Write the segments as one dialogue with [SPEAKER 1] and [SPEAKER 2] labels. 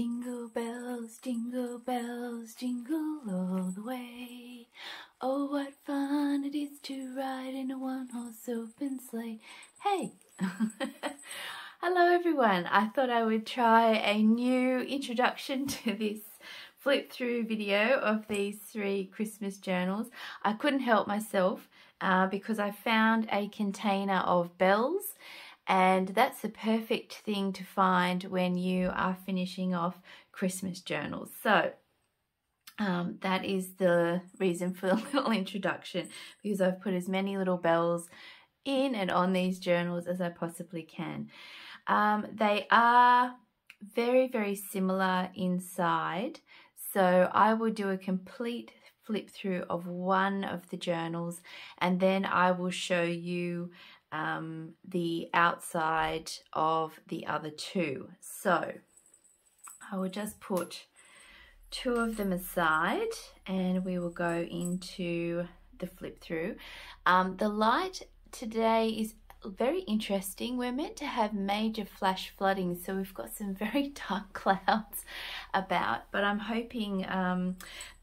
[SPEAKER 1] jingle bells, jingle all the way. Oh, what fun it is to ride in a one-horse open sleigh. Hey! Hello everyone. I thought I would try a new introduction to this flip through video of these 3 Christmas journals. I couldn't help myself because I found a container of bells, and that's the perfect thing to find when you are finishing off Christmas journals. So that is the reason for the little introduction, because I've put as many little bells in and on these journals as I possibly can. They are very, very similar inside, so I will do a complete flip through of one of the journals, and then I will show you the outside of the other 2. So I will just put 2 of them aside and we will go into the flip through. The light today is very interesting. We're meant to have major flash flooding, so we've got some very dark clouds about, but I'm hoping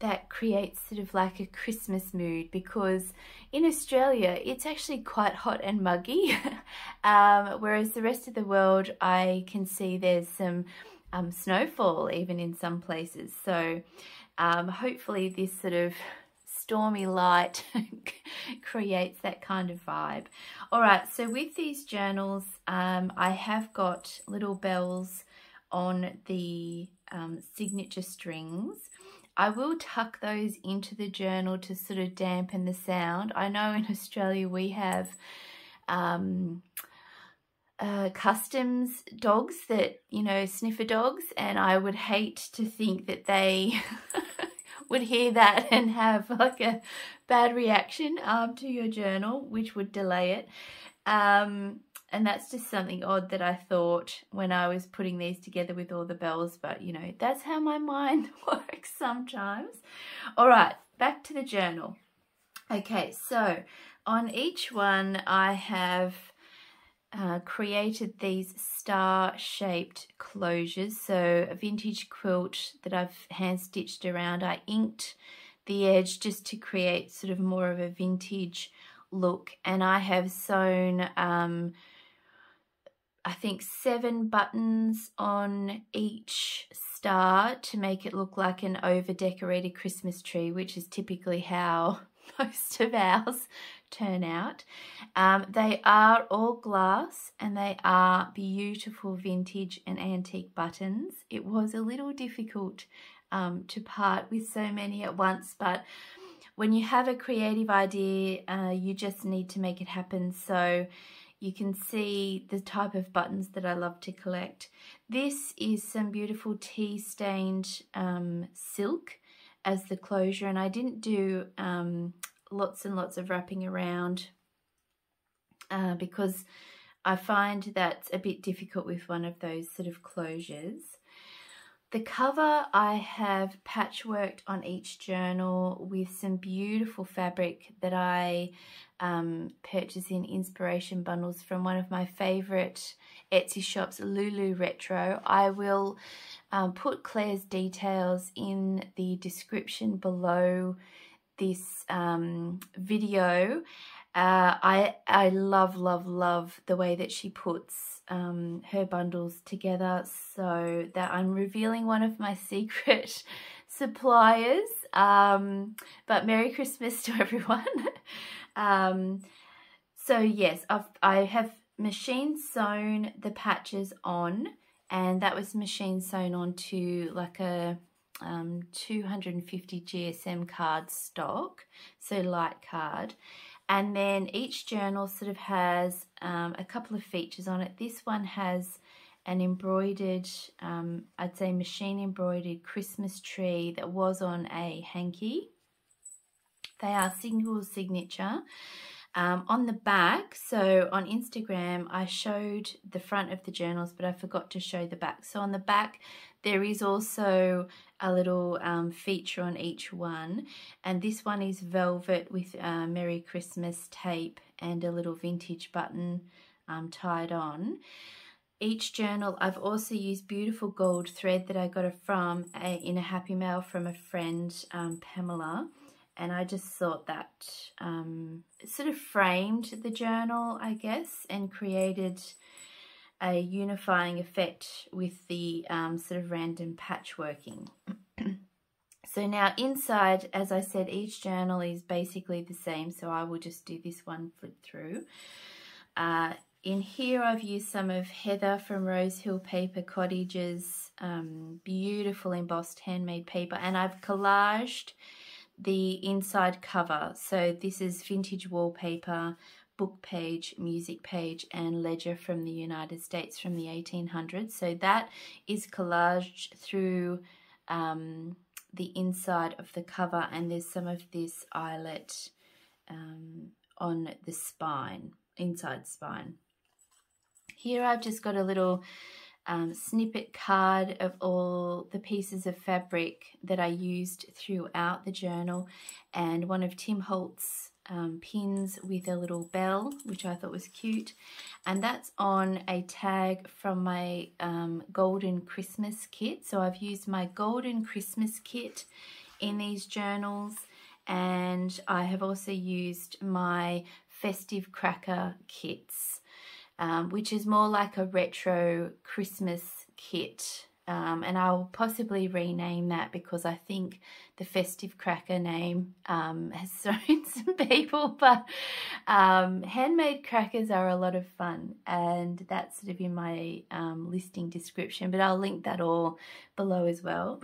[SPEAKER 1] that creates sort of like a Christmas mood, because in Australia it's actually quite hot and muggy, whereas the rest of the world I can see there's some snowfall even in some places. So hopefully this sort of stormy light creates that kind of vibe. All right, so with these journals, I have got little bells on the signature strings. I will tuck those into the journal to sort of dampen the sound. I know in Australia we have customs dogs that, you know, sniffer dogs, and I would hate to think that they would hear that and have like a bad reaction to your journal, which would delay it. And that's just something odd that I thought when I was putting these together with all the bells, but you know, that's how my mind works sometimes. All right, back to the journal. Okay, so on each one I have created these star-shaped closures. So a vintage quilt that I've hand stitched around. I inked the edge just to create sort of more of a vintage look, and I have sewn I think 7 buttons on each star to make it look like an over-decorated Christmas tree, which is typically how most of ours turn out. They are all glass and they are beautiful vintage and antique buttons. It was a little difficult to part with so many at once, but when you have a creative idea, you just need to make it happen. So you can see the type of buttons that I love to collect. This is some beautiful tea-stained silk as the closure, and I didn't do lots and lots of wrapping around because I find that's a bit difficult with one of those sort of closures. The cover I have patchworked on each journal with some beautiful fabric that I purchased in inspiration bundles from one of my favourite Etsy shops, Lulu Retro. I will put Claire's details in the description below this video. I love the way that she puts her bundles together, so that I'm revealing one of my secret suppliers, but Merry Christmas to everyone. So yes, I have machine sewn the patches on, and that was machine sewn onto like a 250 GSM card stock, so light card. And then each journal sort of has a couple of features on it. This one has an embroidered, I'd say machine embroidered Christmas tree that was on a hanky. They are single signature. On the back, so on Instagram I showed the front of the journals, but I forgot to show the back. So on the back there is also a little feature on each one, and this one is velvet with Merry Christmas tape and a little vintage button tied on. each journal, I've also used beautiful gold thread that I got in a happy mail from a friend, Pamela, and I just thought that it sort of framed the journal, I guess, and created a unifying effect with the sort of random patchworking. So now inside, as I said, each journal is basically the same, so I will just do this one flip through. In here I've used some of Heather from Rose Hill Paper Cottage's beautiful embossed handmade paper, and I've collaged the inside cover. So this is vintage wallpaper, book page, music page, and ledger from the United States from the 1800s. So that is collaged through the inside of the cover, and there's some of this eyelet on the spine, inside spine. Here I've just got a little snippet card of all the pieces of fabric that I used throughout the journal, and one of Tim Holt's pins with a little bell, which I thought was cute, and that's on a tag from my golden Christmas kit. So I've used my golden Christmas kit in these journals, and I have also used my Festive Cracker kits, which is more like a retro Christmas kit. And I'll possibly rename that because I think the Festive Cracker name has thrown some people, but handmade crackers are a lot of fun, and that's sort of in my listing description, but I'll link that all below as well.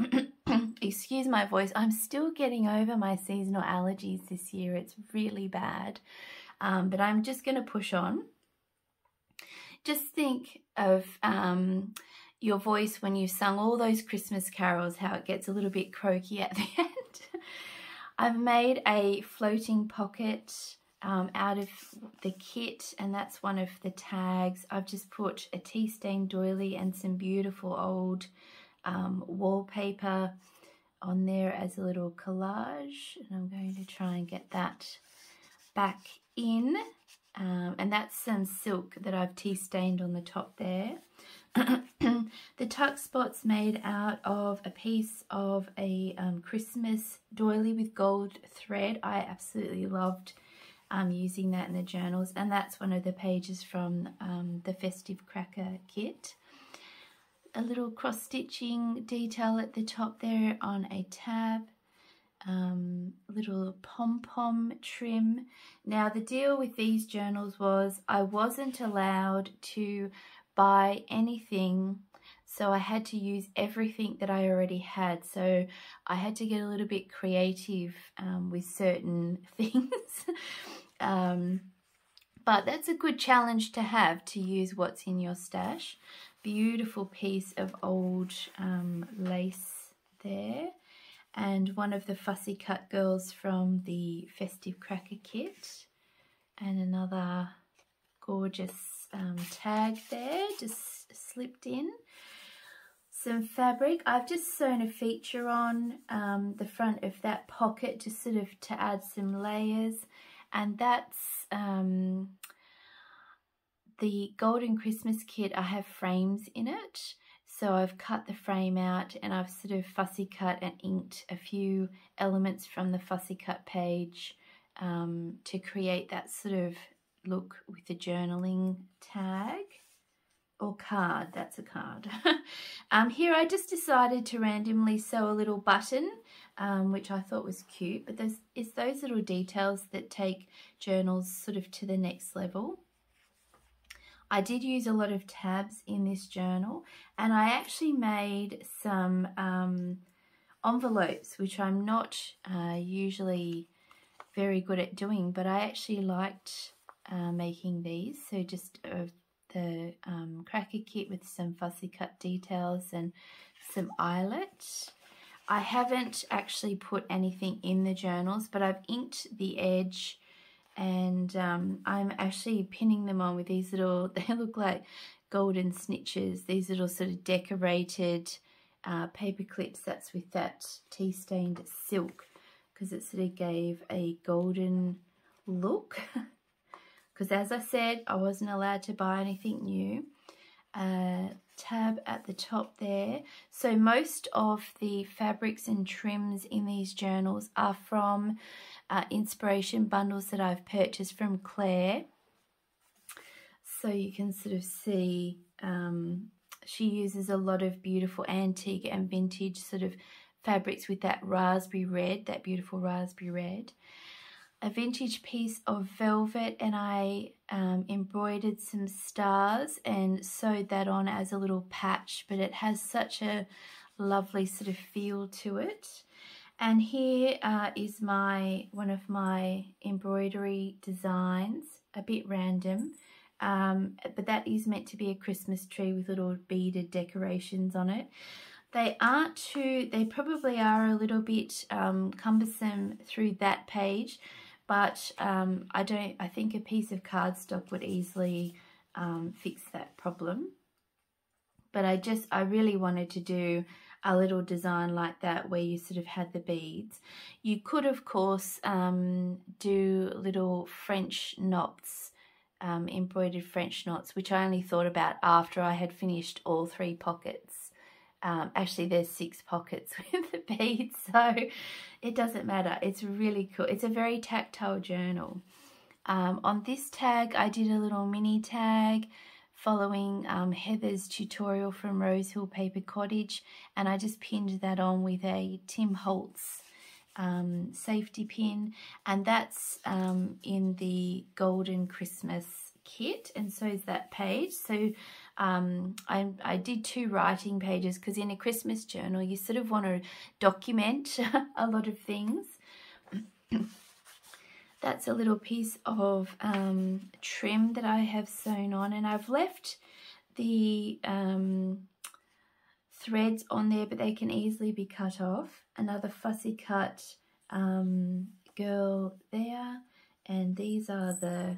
[SPEAKER 1] Excuse my voice, I'm still getting over my seasonal allergies this year. It's really bad, but I'm just going to push on. Just think of your voice when you sung all those Christmas carols, how it gets a little bit croaky at the end. I've made a floating pocket out of the kit, and that's one of the tags. I've just put a tea stain doily and some beautiful old wallpaper on there as a little collage, and I'm going to try and get that back in. And that's some silk that I've tea stained on the top there. The tuck spot's made out of a piece of a Christmas doily with gold thread. I absolutely loved using that in the journals, and that's one of the pages from the Festive Cracker Kit. A little cross-stitching detail at the top there on a tab. Little pom-pom trim. Now the deal with these journals was I wasn't allowed to buy anything, so I had to use everything that I already had. So I had to get a little bit creative with certain things. But that's a good challenge to have, to use what's in your stash. Beautiful piece of old lace there. And one of the Fussy Cut Girls from the Festive Cracker Kit. And another gorgeous tag there, just slipped in. Some fabric. I've just sewn a feature on the front of that pocket, just sort of to add some layers. And that's the Golden Christmas Kit. I have frames in it. So I've cut the frame out, and I've sort of fussy cut and inked a few elements from the fussy cut page to create that sort of look with the journaling tag or card. That's a card. Here I just decided to randomly sew a little button, which I thought was cute, but it's those little details that take journals sort of to the next level. I did use a lot of tabs in this journal, and I actually made some envelopes, which I'm not usually very good at doing, but I actually liked making these. So just the cracker kit with some fussy cut details and some eyelet. I haven't actually put anything in the journals, but I've inked the edge, and I'm actually pinning them on with these little, they look like golden snitches, these little sort of decorated paper clips. That's with that tea stained silk, because it sort of gave a golden look. Because as I said, I wasn't allowed to buy anything new. tab at the top there. So most of the fabrics and trims in these journals are from inspiration bundles that I've purchased from Clare. So you can sort of see she uses a lot of beautiful antique and vintage sort of fabrics with that raspberry red, that beautiful raspberry red. A vintage piece of velvet, and I embroidered some stars and sewed that on as a little patch, but it has such a lovely sort of feel to it. And here is one of my embroidery designs, a bit random, but that is meant to be a Christmas tree with little beaded decorations on it. They aren't too, they probably are a little bit cumbersome through that page, but I think a piece of cardstock would easily fix that problem. But I really wanted to do a little design like that where you sort of had the beads. You could, of course, do little French knots, embroidered French knots, which I only thought about after I had finished all 3 pockets. Actually, there's 6 pockets with the beads, so it doesn't matter. It's really cool. It's a very tactile journal. On this tag, I did a little mini tag following Heather's tutorial from Rosehill Paper Cottage, and I just pinned that on with a Tim Holtz safety pin, and that's in the Golden Christmas kit, and so is that page. So I did 2 writing pages because in a Christmas journal you sort of want to document a lot of things. That's a little piece of trim that I have sewn on, and I've left the threads on there, but they can easily be cut off. Another fussy cut girl there, and these are the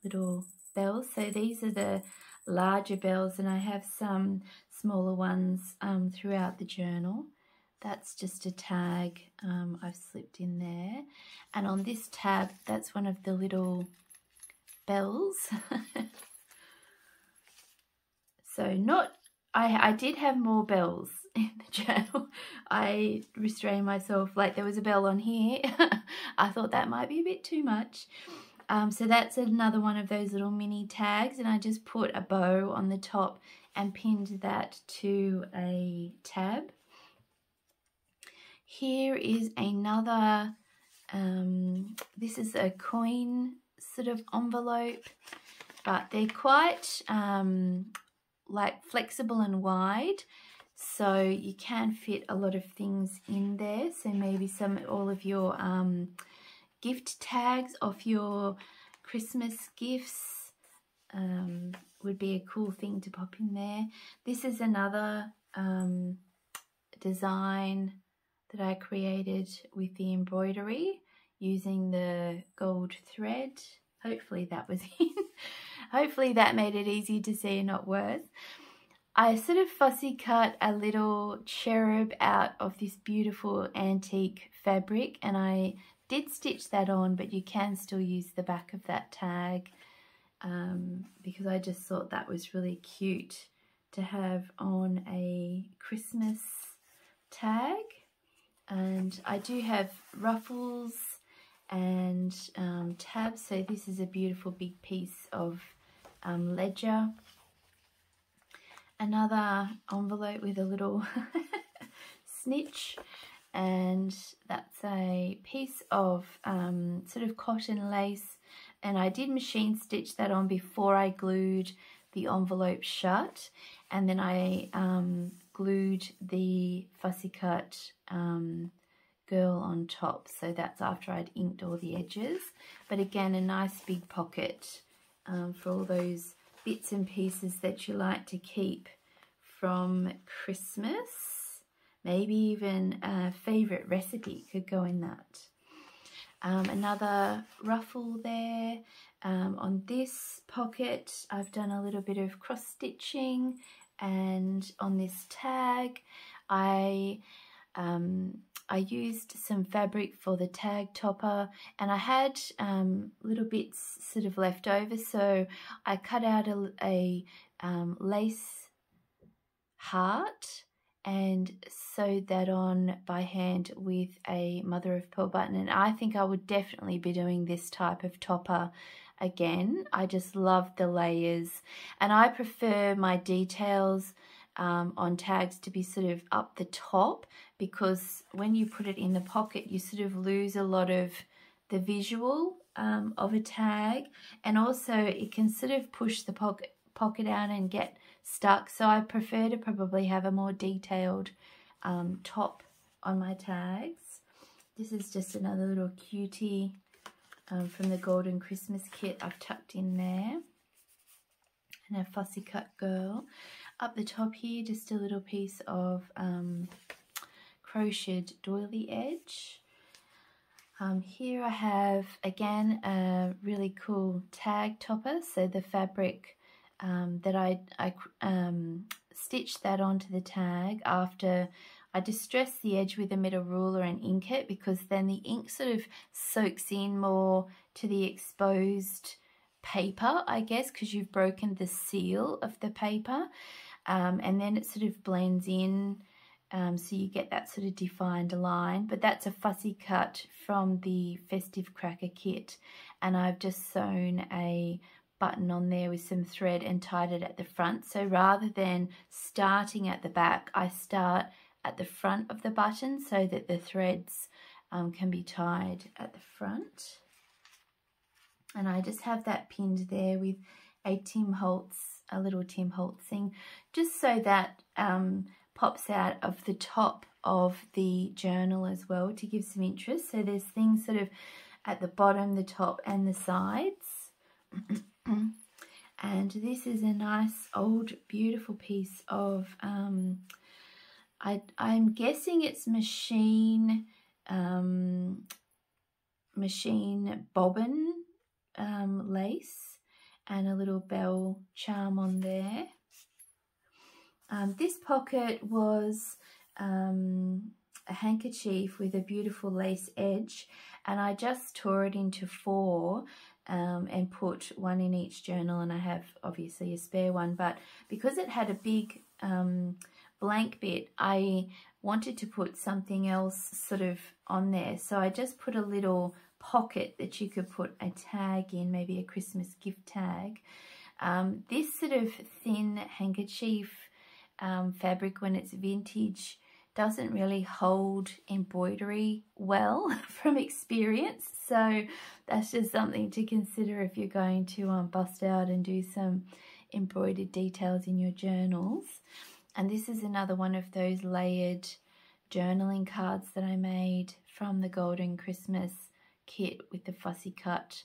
[SPEAKER 1] little bells. So these are the larger bells, and I have some smaller ones throughout the journal. That's just a tag I've slipped in there. And on this tab, that's one of the little bells. So I did have more bells in the journal. I restrained myself, like there was a bell on here. I thought that might be a bit too much. So that's another one of those little mini tags, and I just put a bow on the top and pinned that to a tab. Here is another, this is a coin sort of envelope, but they're quite like flexible and wide, so you can fit a lot of things in there. So maybe all of your gift tags of your Christmas gifts would be a cool thing to pop in there. This is another design that I created with the embroidery using the gold thread. Hopefully that was in. Hopefully that made it easy to see and not worse. I sort of fussy cut a little cherub out of this beautiful antique fabric, and I did stitch that on, but you can still use the back of that tag because I just thought that was really cute to have on a Christmas tag. And I do have ruffles and tabs, so this is a beautiful big piece of ledger. Another envelope with a little snitch, and that's a piece of sort of cotton lace, and I did machine stitch that on before I glued the envelope shut, and then I glued the fussy cut girl on top, so that's after I'd inked all the edges. But again, a nice big pocket for all those bits and pieces that you like to keep from Christmas. Maybe even a favourite recipe could go in that. Another ruffle there. On this pocket I've done a little bit of cross stitching, and on this tag I used some fabric for the tag topper, and I had little bits sort of left over, so I cut out a lace heart and sewed that on by hand with a mother of pearl button. And I think I would definitely be doing this type of topper again. I just love the layers, and I prefer my details on tags to be sort of up the top, because when you put it in the pocket you sort of lose a lot of the visual of a tag, and also it can sort of push the pocket out and get stuck. So I prefer to probably have a more detailed top on my tags. This is just another little cutie from the Golden Christmas Kit I've tucked in there, and a fussy cut girl. Up the top here, just a little piece of crocheted doily edge. Here I have again a really cool tag topper. So the fabric that I stitched that onto the tag after I distress the edge with a metal ruler and ink it, because then the ink sort of soaks in more to the exposed paper, I guess, because you've broken the seal of the paper, and then it sort of blends in, so you get that sort of defined line. But that's a fussy cut from the Festive Cracker Kit, and I've just sewn a button on there with some thread and tied it at the front. So rather than starting at the back, I start at the front of the button so that the threads can be tied at the front. And I just have that pinned there with a little Tim Holtz thing, just so that pops out of the top of the journal as well to give some interest. So there's things sort of at the bottom, the top and the sides. And this is a nice old beautiful piece of I'm guessing it's machine bobbin lace, and a little bell charm on there. This pocket was a handkerchief with a beautiful lace edge, and I just tore it into 4 and put one in each journal, and I have obviously a spare one, but because it had a big blank bit, I wanted to put something else sort of on there, so I just put a little pocket that you could put a tag in, maybe a Christmas gift tag. This sort of thin handkerchief fabric, when it's vintage, doesn't really hold embroidery well from experience, so that's just something to consider if you're going to bust out and do some embroidered details in your journals. And this is another one of those layered journaling cards that I made from the Golden Christmas Kit with the fussy cut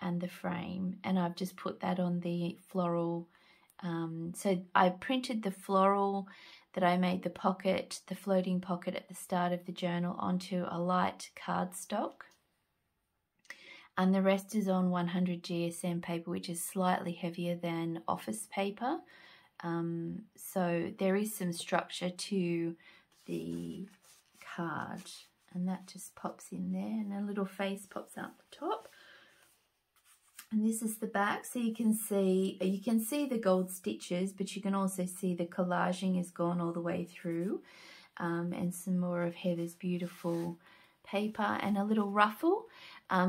[SPEAKER 1] and the frame, and I've just put that on the floral. So I printed the floral that I made the pocket, the floating pocket at the start of the journal, onto a light cardstock, and the rest is on 100 GSM paper, which is slightly heavier than office paper. So there is some structure to the card, and that just pops in there, and a little face pops out the top. And this is the back, so you can see the gold stitches, but you can also see the collaging has gone all the way through, and some more of Heather's beautiful paper and a little ruffle.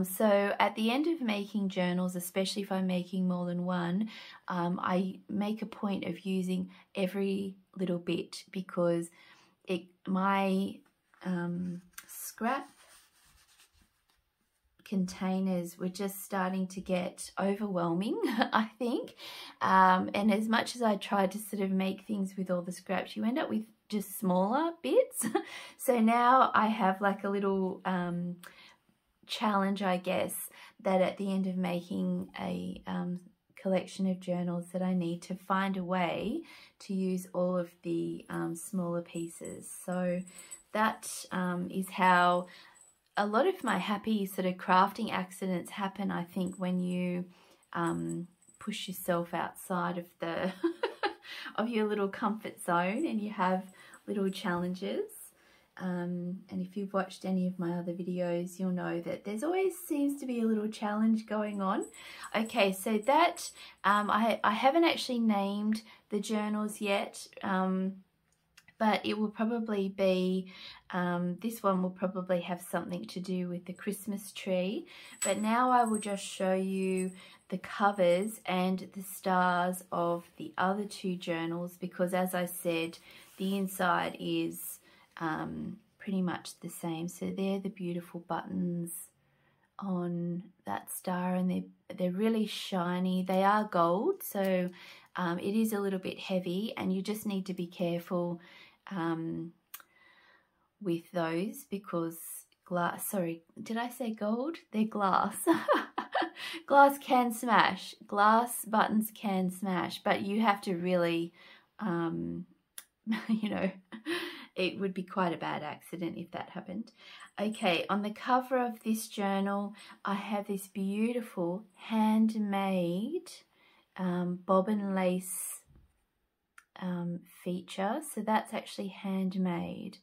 [SPEAKER 1] So at the end of making journals, especially if I'm making more than one, I make a point of using every little bit, because my scrap containers were just starting to get overwhelming, I think, and as much as I tried to sort of make things with all the scraps, you end up with just smaller bits. So now I have like a little challenge, I guess, that at the end of making a collection of journals, that I need to find a way to use all of the smaller pieces. So that is how a lot of my happy sort of crafting accidents happen, I think, when you push yourself outside of the of your little comfort zone and you have little challenges. And if you've watched any of my other videos, you'll know that there's always seems to be a little challenge going on. Okay, so that I haven't actually named the journals yet, but it will probably be, this one will probably have something to do with the Christmas tree. But now I will just show you the covers and the stars of the other two journals, because as I said, the inside is pretty much the same. So they're the beautiful buttons on that star, and they're really shiny. They are gold, so it is a little bit heavy, and you just need to be careful with those, because glass, sorry, did I say gold? They're glass. Glass can smash. Glass buttons can smash, but you have to really you know, it would be quite a bad accident if that happened. Okay, on the cover of this journal, I have this beautiful handmade bobbin lace feature. So that's actually handmade,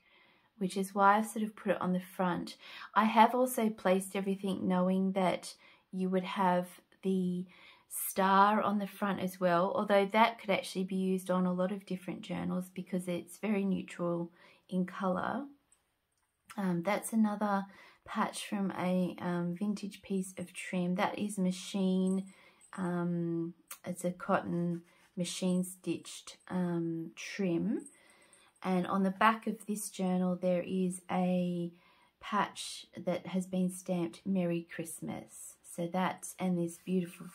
[SPEAKER 1] which is why I've sort of put it on the front. I have also placed everything knowing that you would have the star on the front as well, although that could actually be used on a lot of different journals because it's very neutral in colour. That's another patch from a vintage piece of trim. That is machine, it's a cotton machine stitched trim. And on the back of this journal there is a patch that has been stamped Merry Christmas. So that's, and this beautiful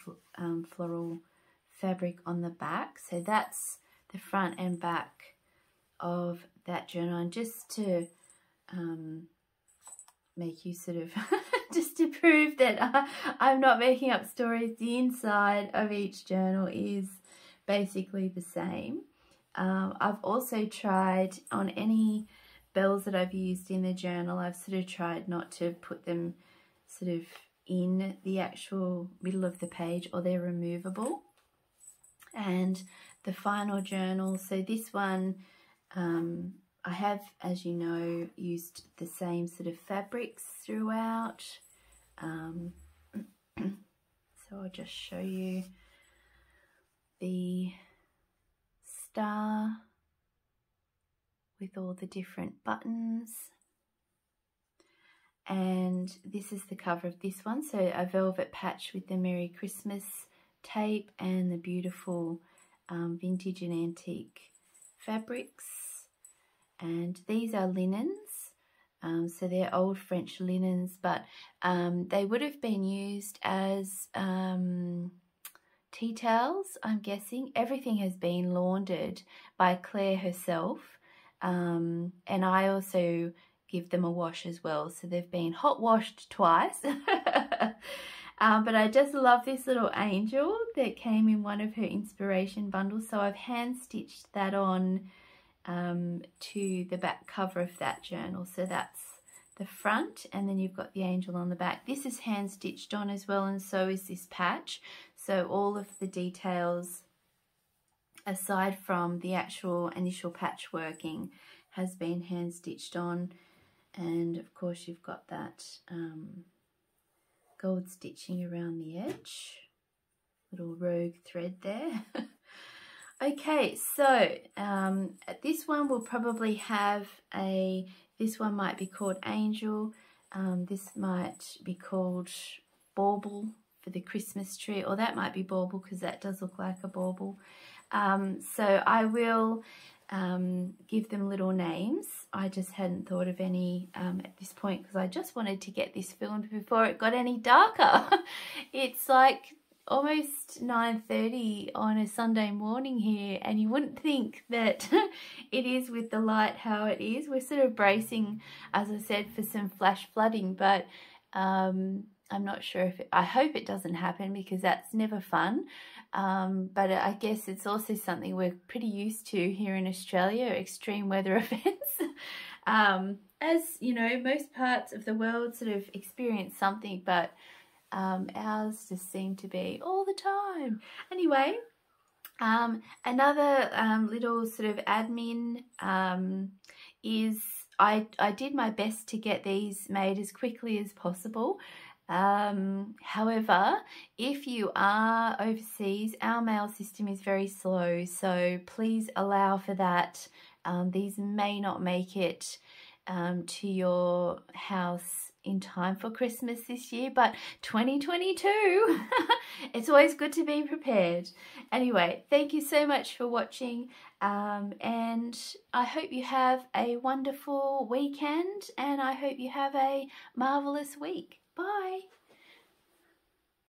[SPEAKER 1] floral fabric on the back. So that's the front and back of that journal. And just to make you sort of, just to prove that I'm not making up stories, the inside of each journal is basically the same. I've also tried on any bells that I've used in the journal, I've sort of tried not to put them sort of in the actual middle of the page, or they're removable. And the final journal, so this one I have, as you know, used the same sort of fabrics throughout. So I'll just show you the star with all the different buttons. And this is the cover of this one, so a velvet patch with the Merry Christmas tape and the beautiful vintage and antique fabrics. And these are linens, so they're old French linens, but they would have been used as tea towels, I'm guessing. Everything has been laundered by Clare herself, and I also give them a wash as well, so they've been hot washed twice. But I just love this little angel that came in one of her inspiration bundles, so I've hand stitched that on to the back cover of that journal. So that's the front, and then you've got the angel on the back. This is hand stitched on as well, and so is this patch. So all of the details, aside from the actual initial patch working, has been hand stitched on. And of course you've got that gold stitching around the edge, little rogue thread there. Okay, so this one will probably have this one might be called Angel, this might be called Bauble for the Christmas tree, or that might be Bauble because that does look like a bauble. So I will give them little names. I just hadn't thought of any at this point because I just wanted to get this filmed before it got any darker. It's like almost 9:30 on a Sunday morning here, and you wouldn't think that it is with the light how it is. We're sort of bracing, as I said, for some flash flooding, but I'm not sure if I hope it doesn't happen because that's never fun. But I guess it's also something we're pretty used to here in Australia, extreme weather events. As you know, most parts of the world sort of experience something, but ours just seem to be all the time. Anyway, another little sort of admin is I did my best to get these made as quickly as possible. However, if you are overseas, our mail system is very slow, so please allow for that. These may not make it to your house in time for Christmas this year, but 2022, it's always good to be prepared. Anyway, thank you so much for watching, and I hope you have a wonderful weekend, and I hope you have a marvelous week. Bye.